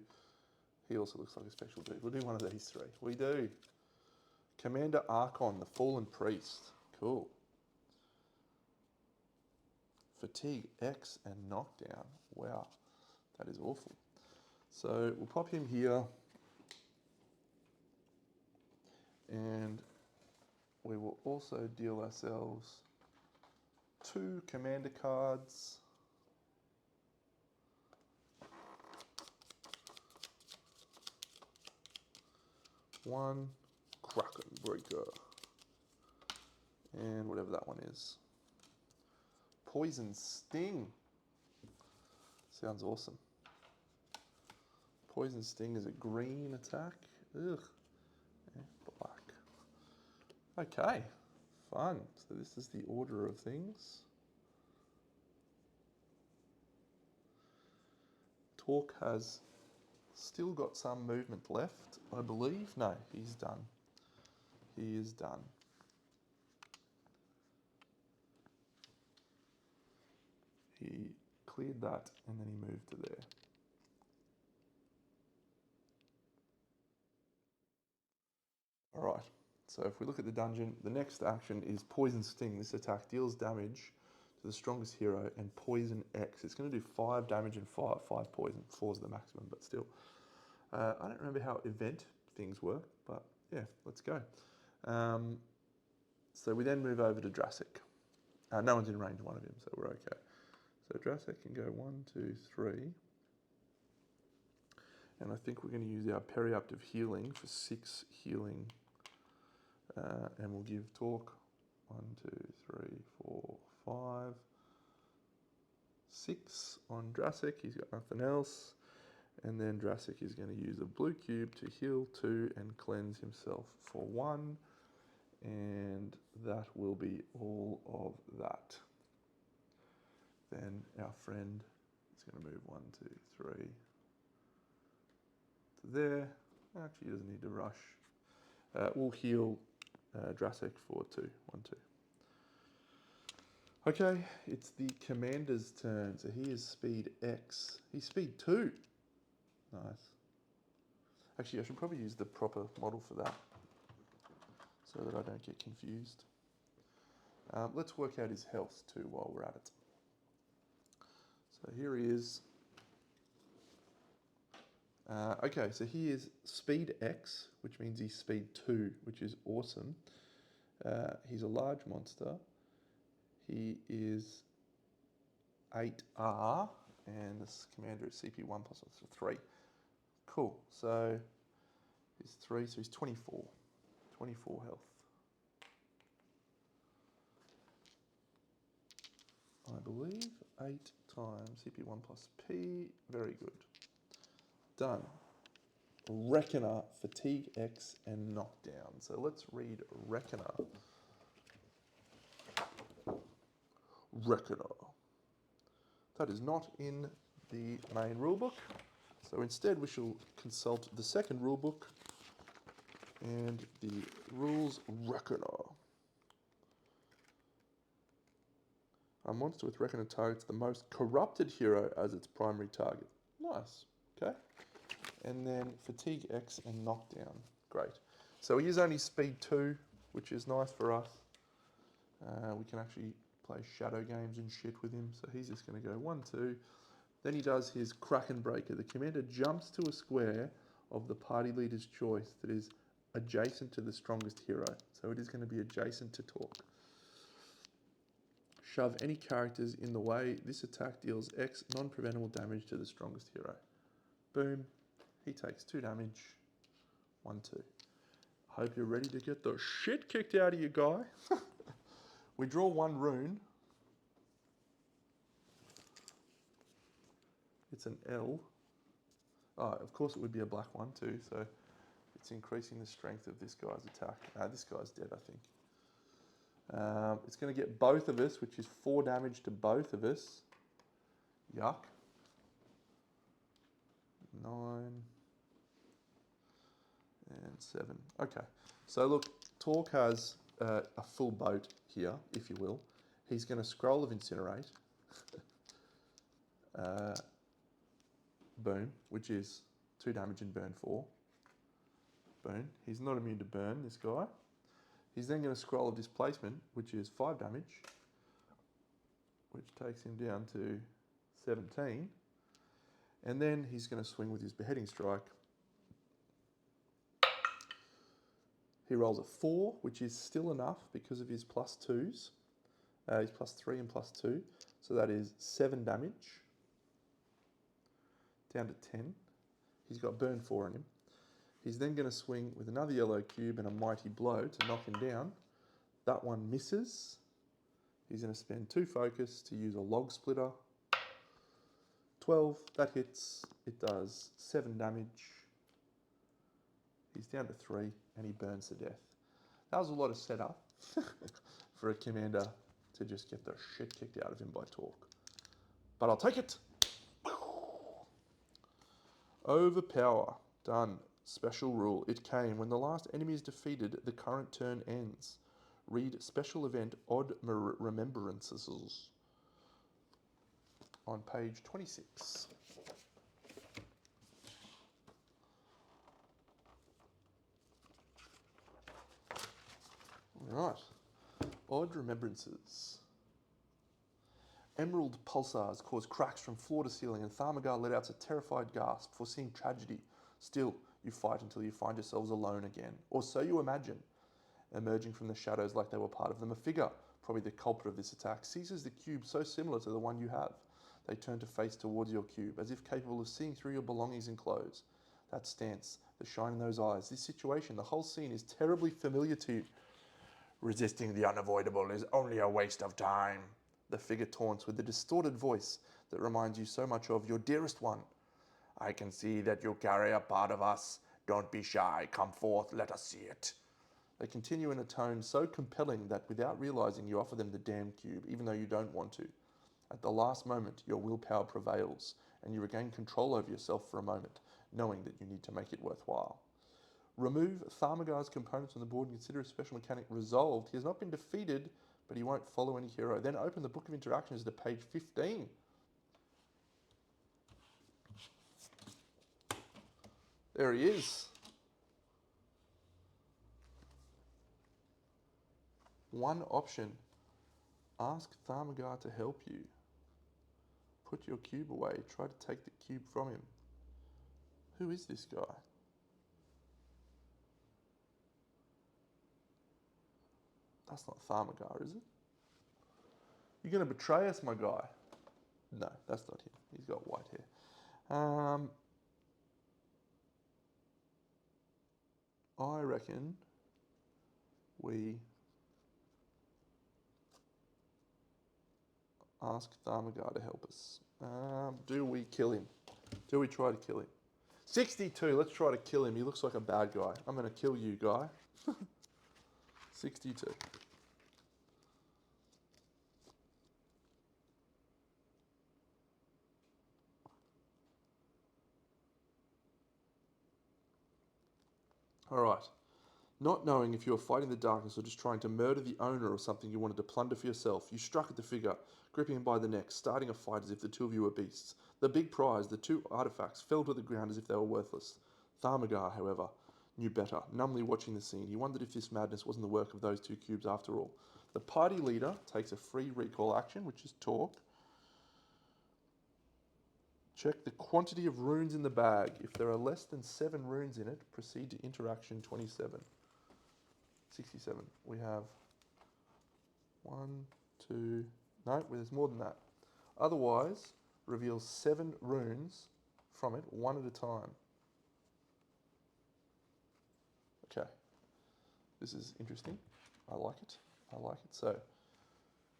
He also looks like a special dude. We'll do one of these 3. We do. Commander Archon, the Fallen Priest. Cool. Fatigue X and Knockdown. Wow. That is awful. So we'll pop him here. And we will also deal ourselves 2 commander cards. One Kraken Breaker. And whatever that one is. Poison Sting. Sounds awesome. Poison Sting is a green attack. Ugh. And black. Okay. Fun. So this is the order of things. Tork has still got some movement left, I believe. No, he's done. He is done. He cleared that and then he moved to there. All right, so if we look at the dungeon, the next action is Poison Sting. This attack deals damage to the strongest hero and Poison X. It's going to do 5 damage and 5 poison. 4 is the maximum, but still. I don't remember how event things work, but yeah, let's go. So we then move over to Drasek. No one's in range of one of him, so we're okay. So Drasek can go 1, 2, 3. And I think we're going to use our periaptive healing for 6 healing. And we'll give Tork 1, 2, 3, 4, 5, 6 on Drasek. He's got nothing else. And then Drasek is going to use a blue cube to heal 2 and cleanse himself for 1. And that will be all of that. Then our friend is going to move 1, 2, 3 to there. Actually, he doesn't need to rush. We'll heal Drasek for 2. 1, 2. Okay, it's the commander's turn. So he is speed X. He's speed 2. Nice. Actually, I should probably use the proper model for that so that I don't get confused. Let's work out his health too while we're at it. So here he is. Okay, so he is speed X, which means he's speed 2, which is awesome. He's a large monster. He is 8R, and this commander is CP1 plus 3. Cool, so he's 3, so he's 24. 24 health. I believe 8 times CP1 plus P. Very good. Done. Reckoner, fatigue X, and knockdown. So let's read Reckoner. Reckoner. That is not in the main rulebook. So instead we shall consult the second rulebook and the rules Reckoner. A monster with Reckoner targets the most corrupted hero as its primary target. Nice. Okay. And then fatigue X and knockdown. Great. So he is only speed 2, which is nice for us. We can actually play shadow games and shit with him. So he's just going to go 1, 2. Then he does his Kraken Breaker. The commander jumps to a square of the party leader's choice that is adjacent to the strongest hero. So it is going to be adjacent to Tork. Shove any characters in the way. This attack deals X non-preventable damage to the strongest hero. Boom. He takes 2 damage. 1, 2. Hope you're ready to get the shit kicked out of you, guy. We draw 1 rune. It's an L. Oh, of course it would be a black one too, so it's increasing the strength of this guy's attack. This guy's dead, I think. It's going to get both of us, which is 4 damage to both of us. Yuck. 9 and 7. Okay, so look, Tork has a full boat here, if you will. He's going to Scroll of Incinerate. Boom, which is 2 damage and burn 4. Boom. He's not immune to burn, this guy. He's then going to Scroll of Displacement, which is 5 damage, which takes him down to 17. And then he's going to swing with his Beheading Strike. He rolls a 4, which is still enough because of his +2s. He's +3 and +2. So that is 7 damage. Down to 10. He's got burn 4 on him. He's then going to swing with another yellow cube and a Mighty Blow to knock him down. That one misses. He's going to spend 2 focus to use a Log Splitter. 12, that hits. It does 7 damage. He's down to 3 and he burns to death. That was a lot of setup for a commander to just get the shit kicked out of him by Tork. But I'll take it. Overpower. Done. Special rule. It came when the last enemy is defeated, the current turn ends. Read special event Odd Remembrances on page 26. Right. Odd Remembrances. Emerald pulsars caused cracks from floor to ceiling, and Thamagar let out a terrified gasp, foreseeing tragedy. Still, you fight until you find yourselves alone again, or so you imagine. Emerging from the shadows like they were part of them, a figure, probably the culprit of this attack, seizes the cube so similar to the one you have. They turn to face towards your cube, as if capable of seeing through your belongings and clothes. That stance, the shine in those eyes, this situation, the whole scene is terribly familiar to you. Resisting the unavoidable is only a waste of time. The figure taunts with a distorted voice that reminds you so much of your dearest one. I can see that you carry a part of us. Don't be shy. Come forth, let us see it. They continue in a tone so compelling that without realizing you offer them the damn cube, even though you don't want to. At the last moment, your willpower prevails, and you regain control over yourself for a moment, knowing that you need to make it worthwhile. Remove Thaumagar's components from the board and consider a special mechanic resolved. He has not been defeated, but he won't follow any hero. Then open the Book of Interactions to page 15. There he is. One option. Ask Thaumagar to help you. Put your cube away. Try to take the cube from him. Who is this guy? That's not Thaumagar, is it? You're going to betray us, my guy. No, that's not him. He's got white hair. I reckon we ask Thaumagar to help us. Do we kill him? Do we try to kill him? 62, let's try to kill him. He looks like a bad guy. I'm going to kill you, guy. 62. All right. Not knowing if you were fighting the darkness or just trying to murder the owner or something you wanted to plunder for yourself, you struck at the figure, gripping him by the neck, starting a fight as if the two of you were beasts. The big prize, the two artifacts, fell to the ground as if they were worthless. Thaumagar, however, knew better, numbly watching the scene. He wondered if this madness wasn't the work of those two cubes after all. The party leader takes a free recall action, which is Tork. Check the quantity of runes in the bag. If there are less than 7 runes in it, proceed to interaction 27. 67. We have 1, 2... No, there's more than that. Otherwise, reveal 7 runes from it, one at a time. Okay. This is interesting. I like it. I like it. So,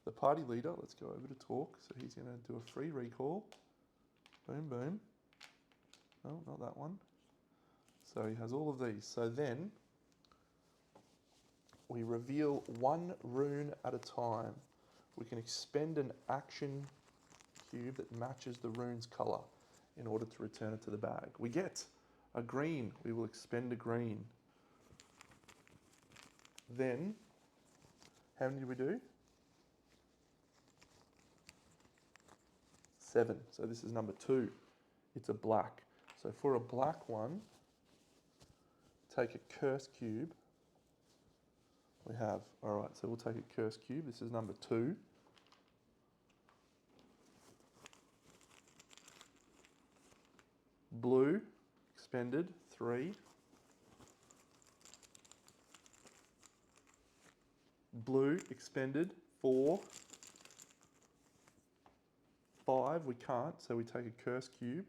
the party leader, let's go over to Tork. So he's going to do a free recall. Boom, boom. No, not that one. So he has all of these. So then we reveal 1 rune at a time. We can expend an action cube that matches the rune's colour in order to return it to the bag. We get a green. We will expend a green. Then, how many do we do? 7. So this is number 2. It's a black. So for a black one, take a curse cube. We have, all right, so we'll take a curse cube. This is number 2. Blue, expended, 3. Blue, expended, 4. 5, we can't, so we take a curse cube.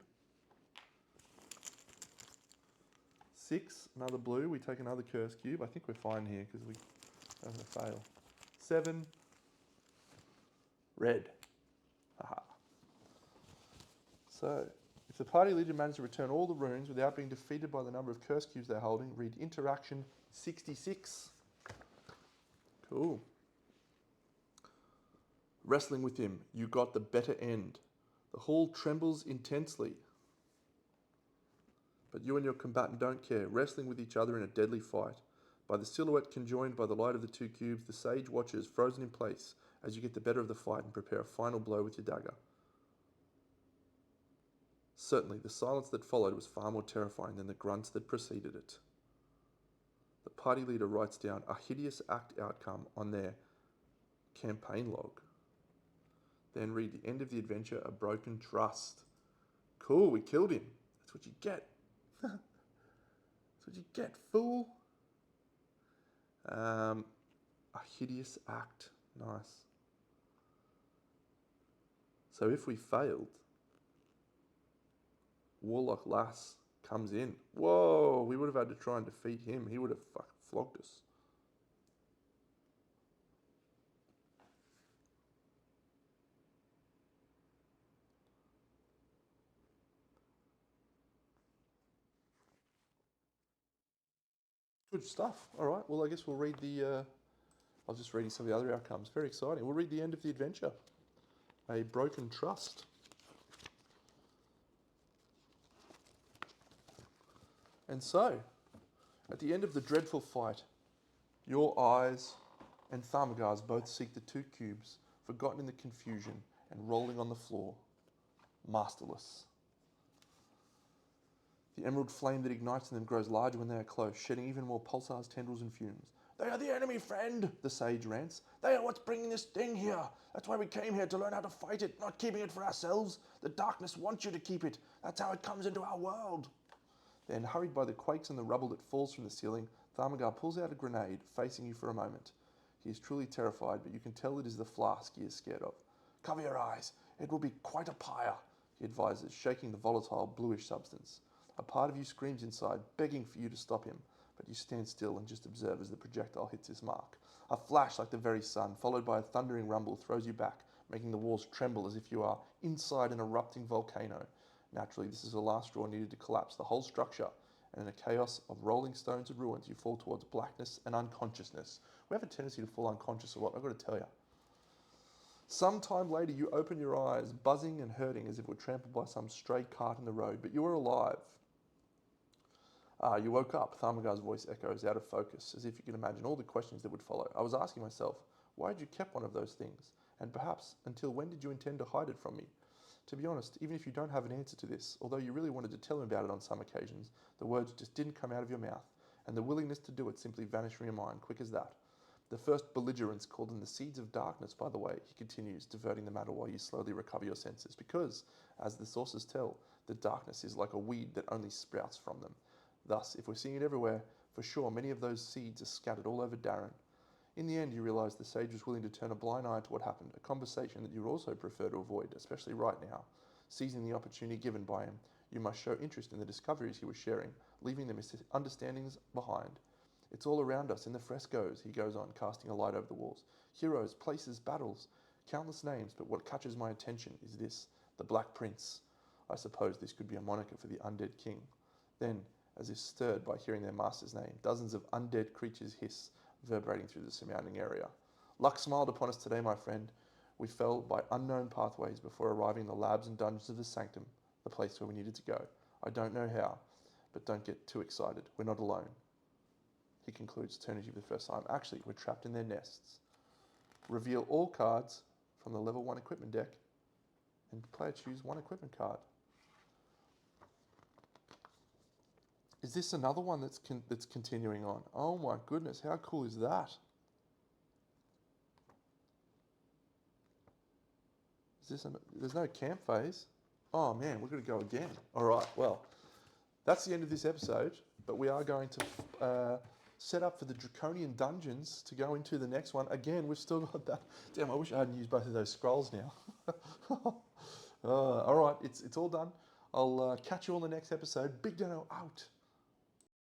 6, another blue, we take another curse cube. I think we're fine here because we don't want to fail. 7, red. Aha. So, if the party leader manages to return all the runes without being defeated by the number of curse cubes they're holding, read interaction 66. Cool. Wrestling with him, you got the better end. The hall trembles intensely. But you and your combatant don't care, wrestling with each other in a deadly fight. By the silhouette conjoined by the light of the 2 cubes, the sage watches, frozen in place, as you get the better of the fight and prepare a final blow with your dagger. Certainly, the silence that followed was far more terrifying than the grunts that preceded it. The party leader writes down a hideous act outcome on their campaign log. Then read the end of the adventure, a broken trust. Cool, we killed him. That's what you get. That's what you get, fool. A hideous act. Nice. So if we failed, Warlock Lass comes in. Whoa, we would have had to try and defeat him. He would have flogged us. Good stuff. All right. Well, I guess we'll read the. I was just reading some of the other outcomes. Very exciting. We'll read the end of the adventure. A broken trust. And so, at the end of the dreadful fight, your eyes and Thamagar's both seek the two cubes, forgotten in the confusion and rolling on the floor, masterless. The emerald flame that ignites in them grows larger when they are close, shedding even more pulsars, tendrils, and fumes. They are the enemy, friend, the sage rants. They are what's bringing this thing here. That's why we came here, to learn how to fight it, not keeping it for ourselves. The darkness wants you to keep it. That's how it comes into our world. Then, hurried by the quakes and the rubble that falls from the ceiling, Thamagar pulls out a grenade, facing you for a moment. He is truly terrified, but you can tell it is the flask he is scared of. Cover your eyes. It will be quite a pyre, he advises, shaking the volatile, bluish substance. A part of you screams inside, begging for you to stop him, but you stand still and just observe as the projectile hits his mark. A flash like the very sun, followed by a thundering rumble, throws you back, making the walls tremble as if you are inside an erupting volcano. Naturally, this is the last straw needed to collapse the whole structure, and in a chaos of rolling stones and ruins, you fall towards blackness and unconsciousness. We have a tendency to fall unconscious a lot, I've got to tell you. Some time later, you open your eyes, buzzing and hurting as if it were trampled by some stray cart in the road, but you are alive. You woke up, Thamagar's voice echoes out of focus, as if you can imagine all the questions that would follow. I was asking myself, why had you kept one of those things? And perhaps, until when did you intend to hide it from me? To be honest, even if you don't have an answer to this, although you really wanted to tell him about it on some occasions, the words just didn't come out of your mouth, and the willingness to do it simply vanished from your mind, quick as that. The first belligerents called them the seeds of darkness, by the way, he continues, diverting the matter while you slowly recover your senses, because, as the sources tell, the darkness is like a weed that only sprouts from them. Thus, if we're seeing it everywhere, for sure many of those seeds are scattered all over Darren. In the end, you realise the sage was willing to turn a blind eye to what happened, a conversation that you would also prefer to avoid, especially right now. Seizing the opportunity given by him, you must show interest in the discoveries he was sharing, leaving the misunderstandings behind. It's all around us in the frescoes, he goes on, casting a light over the walls. Heroes, places, battles, countless names, but what catches my attention is this, the Black Prince. I suppose this could be a moniker for the undead king. Then, as if stirred by hearing their master's name, dozens of undead creatures hiss, reverberating through the surrounding area. Luck smiled upon us today, my friend. We fell by unknown pathways before arriving in the labs and dungeons of the Sanctum, the place where we needed to go. I don't know how, but don't get too excited. We're not alone. He concludes, turning to you for the first time. Actually, we're trapped in their nests. Reveal all cards from the level 1 equipment deck, and player choose one equipment card. Is this another one that's continuing on? Oh my goodness, how cool is that? There's no camp phase. Oh man, we're going to go again. All right, well, that's the end of this episode, but we are going to set up for the Draconian Dungeons to go into the next one. Again, we've still got that. Damn, I wish I hadn't used both of those scrolls now. All right, it's all done. I'll catch you on the next episode. BigDeno out.